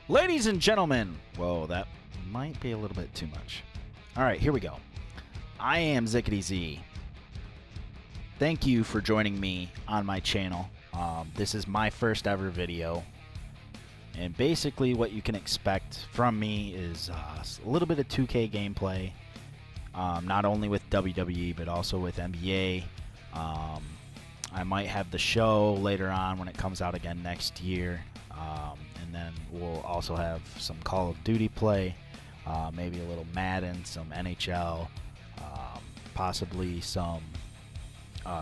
Ladies and gentlemen, whoa, that might be a little bit too much. All right, here we go. I am Zickety Z. Thank you for joining me on my channel. This is my first ever video, and basically what you can expect from me is a little bit of 2K gameplay, not only with WWE but also with NBA. I might have the show later on when it comes out again next year. And then we'll also have some Call of Duty play, maybe a little Madden, some NHL, possibly some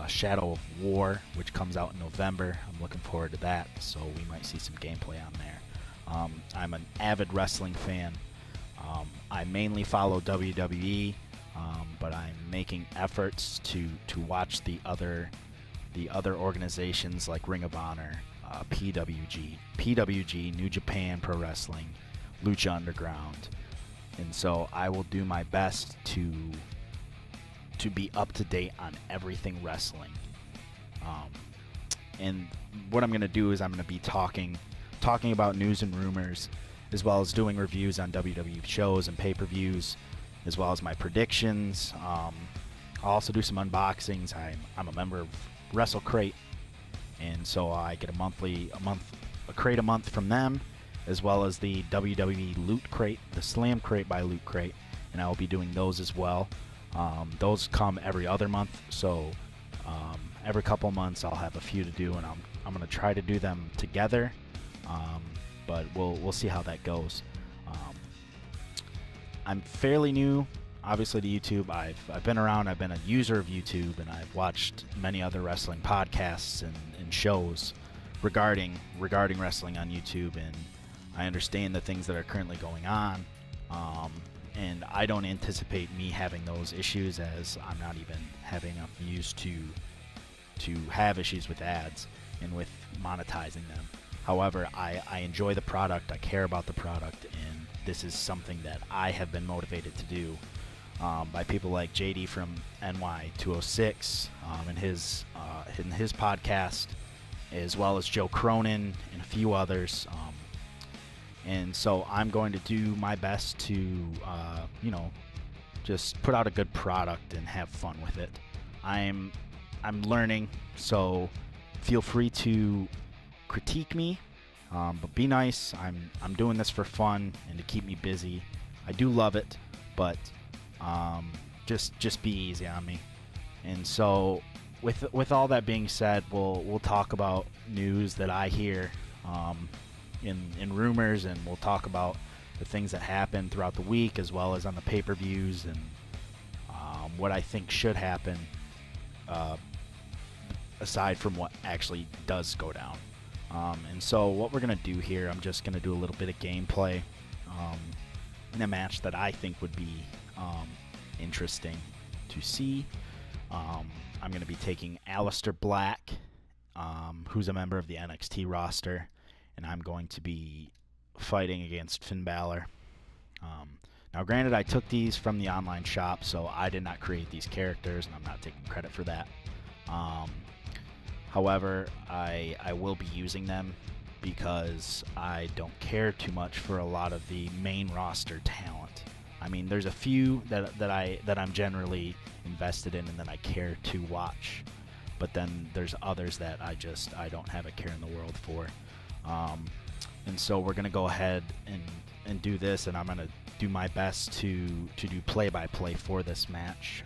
Shadow of War, which comes out in November. I'm looking forward to that, so we might see some gameplay on there. I'm an avid wrestling fan. I mainly follow WWE, but I'm making efforts to watch the other organizations like Ring of Honor, PWG, New Japan Pro Wrestling, Lucha Underground, and so I will do my best to be up to date on everything wrestling. And what I'm going to do is I'm going to be talking about news and rumors, as well as doing reviews on WWE shows and pay-per-views, as well as my predictions. I'll also do some unboxings. I'm a member of WrestleCrate, and so I get a crate a month from them, as well as the WWE Loot Crate, the Slam Crate by Loot Crate, and I will be doing those as well. Those come every other month, so every couple months I'll have a few to do, and I'm going to try to do them together, but we'll see how that goes. I'm fairly new, obviously, to YouTube. I've been around. I've been a user of YouTube, and I've watched many other wrestling podcasts and shows regarding wrestling on YouTube, and I understand the things that are currently going on. And I don't anticipate me having those issues, as I'm not even having enough views to have issues with ads and with monetizing them. However, I enjoy the product. I care about the product, and this is something that I have been motivated to do by people like JD from NY206 in his podcast, as well as Joe Cronin and a few others. And so I'm going to do my best to, just put out a good product and have fun with it. I'm learning, so feel free to critique me, but be nice. I'm doing this for fun and to keep me busy. I do love it, but just be easy on me. And so with all that being said, we'll talk about news that I hear in rumors, and we'll talk about the things that happen throughout the week, as well as on the pay-per-views, and what I think should happen aside from what actually does go down. And so what we're going to do here, I'm just going to do a little bit of gameplay in a match that I think would be interesting to see. I'm going to be taking Aleister Black, who's a member of the NXT roster, and I'm going to be fighting against Finn Balor. Now, granted, I took these from the online shop, so I did not create these characters, and I'm not taking credit for that. However, I will be using them because I don't care too much for a lot of the main roster talent. I mean, there's a few that I'm generally invested in and that I care to watch, but then there's others that I don't have a care in the world for. And so we're gonna go ahead and do this, and I'm gonna do my best to do play-by-play for this match,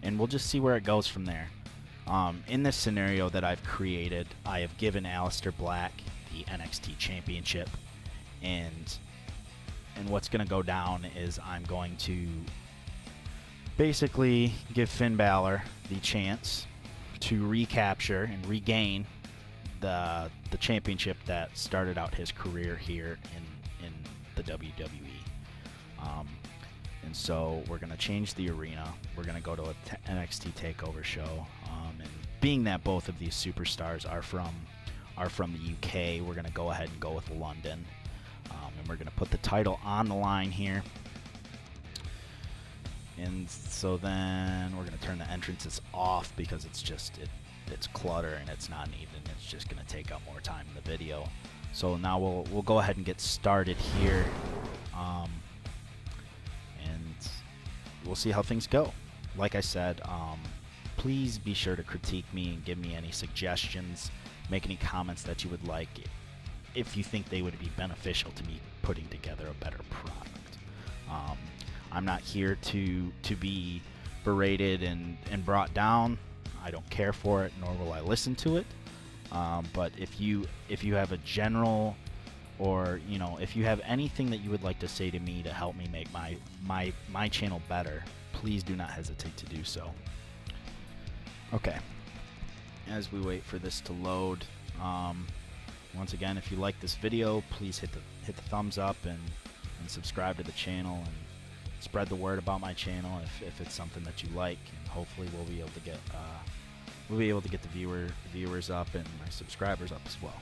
and we'll just see where it goes from there. In this scenario that I've created, I have given Aleister Black the NXT Championship, and what's going to go down is I'm going to basically give Finn Balor the chance to recapture and regain the championship that started out his career here in the WWE. And so we're going to change the arena. We're going to go to a NXT TakeOver show. And being that both of these superstars are from the UK, we're going to go ahead and go with London. And we're going to put the title on the line here. And so then we're going to turn the entrances off because it's just, it's clutter and it's not needed, and it's just going to take up more time in the video. So now we'll go ahead and get started here, and we'll see how things go. Like I said, please be sure to critique me and give me any suggestions, make any comments that you would like if you think they would be beneficial to me putting together a better product. I'm not here to be berated and brought down. I don't care for it, nor will I listen to it. But if you have a general, or if you have anything that you would like to say to me to help me make my channel better, please do not hesitate to do so. Okay, as we wait for this to load, once again, if you like this video, please hit the thumbs up and subscribe to the channel, and spread the word about my channel if it's something that you like, and hopefully we'll be able to get the viewers up and my subscribers up as well.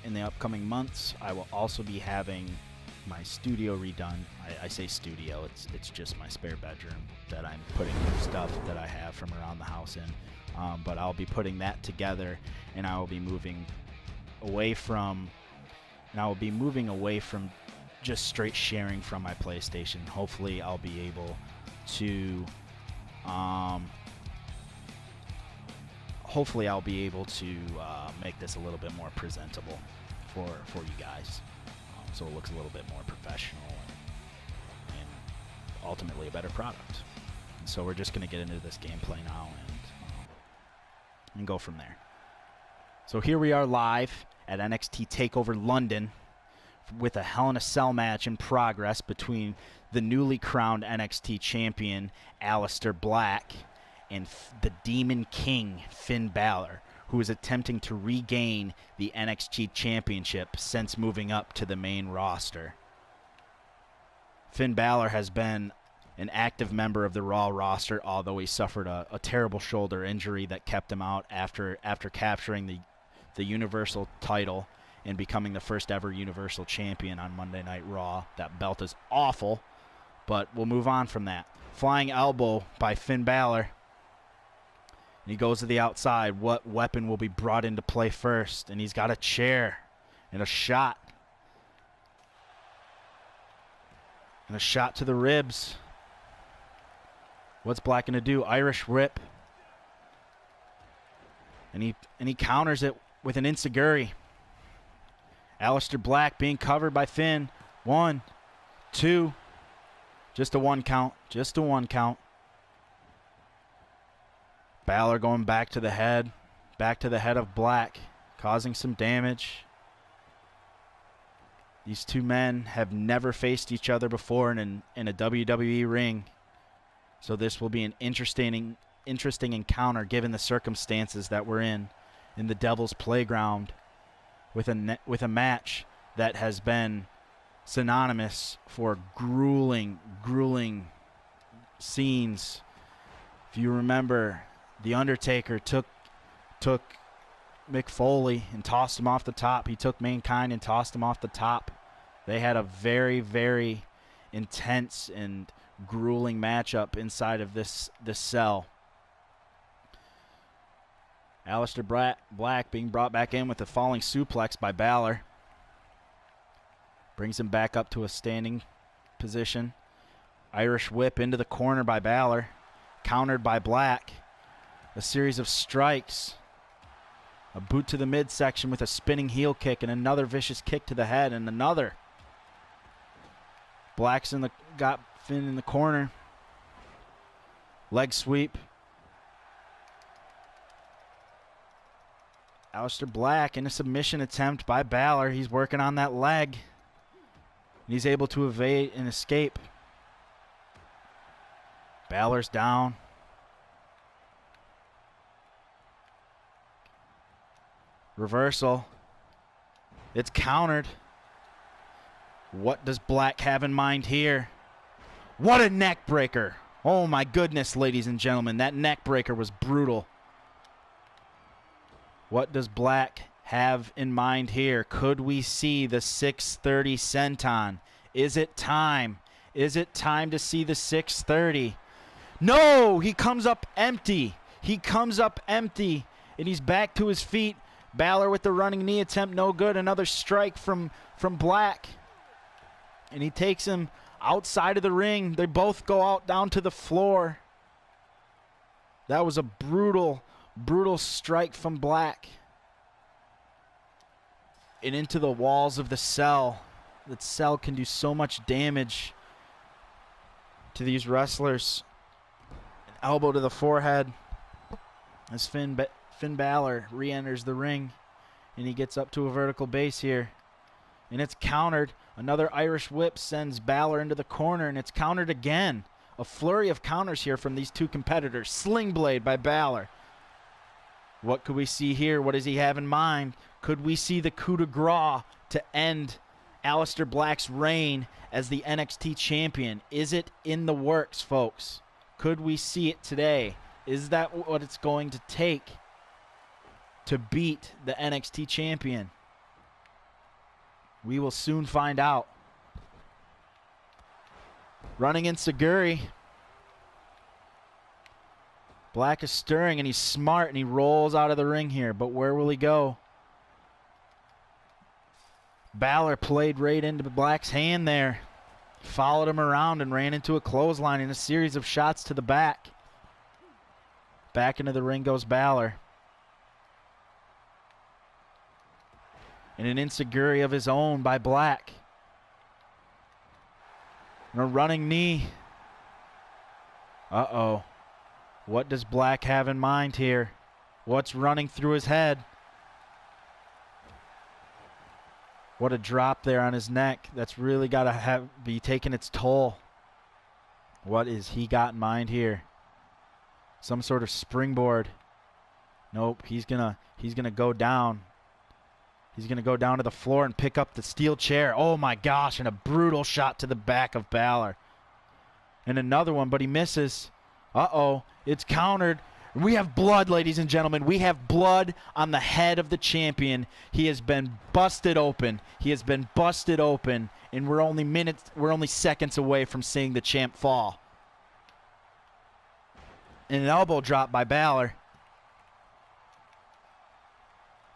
In the upcoming months, I will also be having my studio redone. I say studio, it's just my spare bedroom that I'm putting new stuff that I have from around the house in. But I'll be putting that together, and I will be moving away from just straight sharing from my PlayStation. Hopefully I'll be able to make this a little bit more presentable for you guys, so it looks a little bit more professional and ultimately a better product. And so we're just going to get into this gameplay now and go from there. So here we are live at NXT TakeOver London with a Hell in a Cell match in progress between the newly crowned NXT champion Aleister Black and the Demon King Finn Balor, who is attempting to regain the NXT championship since moving up to the main roster. Finn Balor has been an active member of the Raw roster, although he suffered a terrible shoulder injury that kept him out after capturing the Universal title and becoming the first ever Universal Champion on Monday Night Raw. That belt is awful, but we'll move on from that. Flying elbow by Finn Balor. And he goes to the outside. What weapon will be brought into play first? And he's got a chair and a shot. And a shot to the ribs. What's Black going to do? Irish whip. And he counters it with an enziguri. Aleister Black being covered by Finn. 1, 2. Just a one count. Just a one count. Balor going back to the head. Back to the head of Black. Causing some damage. These two men have never faced each other before in a WWE ring. So this will be an interesting encounter given the circumstances that we're in the Devil's Playground, with a match that has been synonymous for grueling scenes. If you remember, The Undertaker took Mick Foley and tossed him off the top. He took Mankind and tossed him off the top. They had a very, very intense and grueling matchup inside of this cell. Aleister Black being brought back in with a falling suplex by Balor. Brings him back up to a standing position. Irish whip into the corner by Balor. Countered by Black. A series of strikes. A boot to the midsection with a spinning heel kick and another vicious kick to the head and another. Black's got Finn in the corner. Leg sweep. Aleister Black in a submission attempt by Balor. He's working on that leg. And he's able to evade and escape. Balor's down. Reversal. It's countered. What does Black have in mind here? What a neck breaker. Oh my goodness, ladies and gentlemen. That neck breaker was brutal. What does Black have in mind here? Could we see the 630 senton? Is it time? Is it time to see the 630? No, he comes up empty. He comes up empty, and he's back to his feet. Balor with the running knee attempt, no good. Another strike from Black. And he takes him outside of the ring. They both go out down to the floor. That was a brutal, brutal strike from Black. And into the walls of the cell. That cell can do so much damage to these wrestlers. An elbow to the forehead as Finn Balor re-enters the ring, and he gets up to a vertical base here. And it's countered. Another Irish whip sends Balor into the corner, and it's countered again. A flurry of counters here from these two competitors. Sling blade by Balor. What could we see here? What does he have in mind? Could we see the coup de grace to end Aleister Black's reign as the NXT champion? Is it in the works, folks? Could we see it today? Is that what it's going to take to beat the NXT champion? We will soon find out. Running in Saguri. Black is stirring, and he's smart, and he rolls out of the ring here. But where will he go? Balor played right into Black's hand there. Followed him around and ran into a clothesline in a series of shots to the back. Back into the ring goes Balor. And an enziguri of his own by Black. And a running knee. Uh-oh. What does Black have in mind here? What's running through his head? What a drop there on his neck. That's really got to be taking its toll. What is he got in mind here? Some sort of springboard. Nope, he's gonna go down. He's going to go down to the floor and pick up the steel chair. Oh, my gosh, and a brutal shot to the back of Balor. And another one, but he misses. Uh-oh, it's countered. We have blood, ladies and gentlemen. We have blood on the head of the champion. He has been busted open. He has been busted open, and we're only seconds away from seeing the champ fall. And an elbow drop by Balor.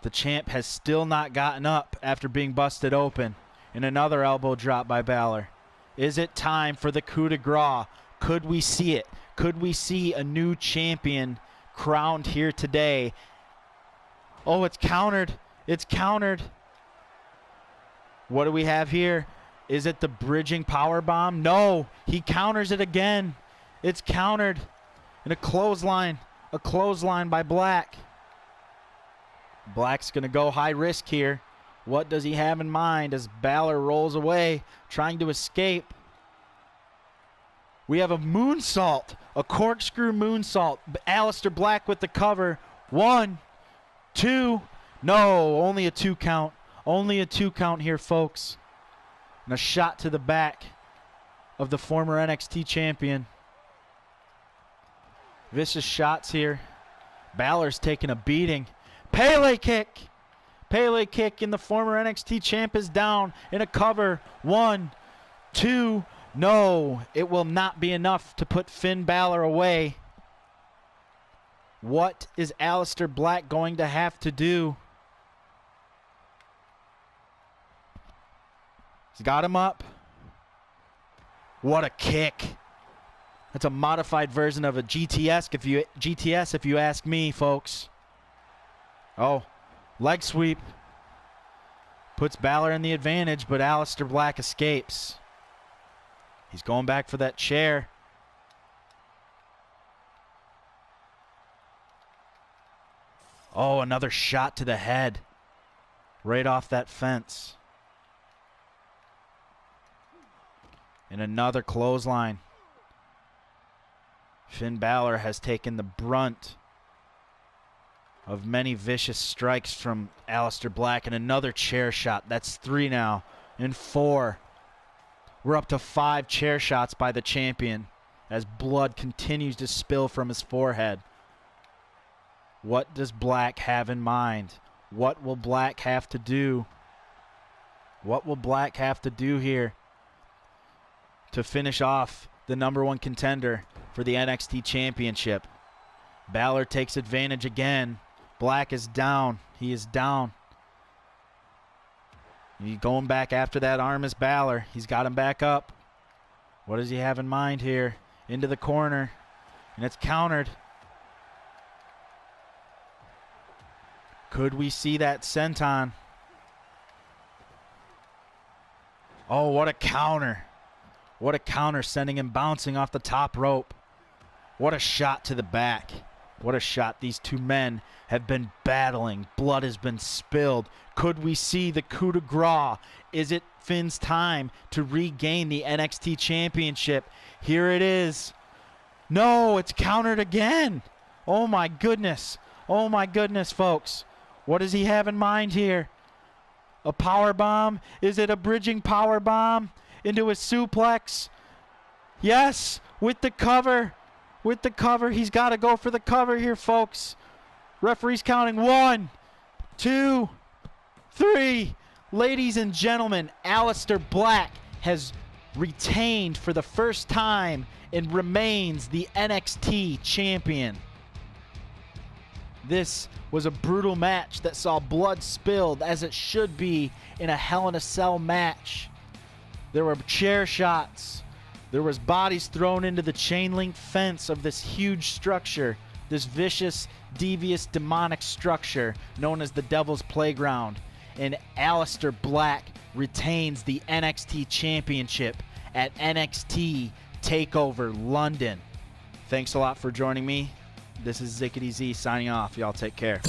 The champ has still not gotten up after being busted open. And another elbow drop by Balor. Is it time for the coup de grace? Could we see it? Could we see a new champion crowned here today? Oh, it's countered. It's countered. What do we have here? Is it the bridging power bomb? No, he counters it again. It's countered. And a clothesline by Black. Black's going to go high risk here. What does he have in mind as Balor rolls away, trying to escape? We have a moonsault, a corkscrew moonsault. Aleister Black with the cover. 1, 2. No, only a 2 count. Only a 2 count here, folks. And a shot to the back of the former NXT champion. Vicious shots here. Balor's taking a beating. Pele kick. Pele kick, and the former NXT champ is down in a cover. 1, 2. No, it will not be enough to put Finn Balor away. What is Aleister Black going to have to do? He's got him up. What a kick. That's a modified version of a GTS if you ask me, folks. Oh, leg sweep. Puts Balor in the advantage, but Aleister Black escapes. He's going back for that chair. Oh, another shot to the head. Right off that fence. And another clothesline. Finn Balor has taken the brunt of many vicious strikes from Aleister Black, and another chair shot. That's 3 now, and 4. We're up to 5 chair shots by the champion as blood continues to spill from his forehead. What does Black have in mind? What will Black have to do? What will Black have to do here? to finish off the #1 contender for the NXT Championship. Balor takes advantage again. Black is down. He is down. He's going back after that arm is Balor. He's got him back up. What does he have in mind here? Into the corner. And it's countered. Could we see that senton? Oh, what a counter. What a counter, sending him bouncing off the top rope. What a shot to the back. What a shot. These two men have been battling. Blood has been spilled. Could we see the coup de grace? Is it Finn's time to regain the NXT Championship? Here it is. No, it's countered again. Oh my goodness. Oh my goodness, folks. What does he have in mind here? A power bomb? Is it a bridging power bomb into a suplex? Yes, with the cover. With the cover. He's got to go for the cover here, folks. Referee's counting 1, 2, 3. Ladies and gentlemen, Aleister Black has retained for the first time and remains the NXT champion. This was a brutal match that saw blood spilled, as it should be in a Hell in a Cell match. There were chair shots. There was bodies thrown into the chain link fence of this huge structure, this vicious, devious, demonic structure known as the Devil's Playground. And Aleister Black retains the NXT Championship at NXT TakeOver London. Thanks a lot for joining me. This is Zickety Z signing off. Y'all take care.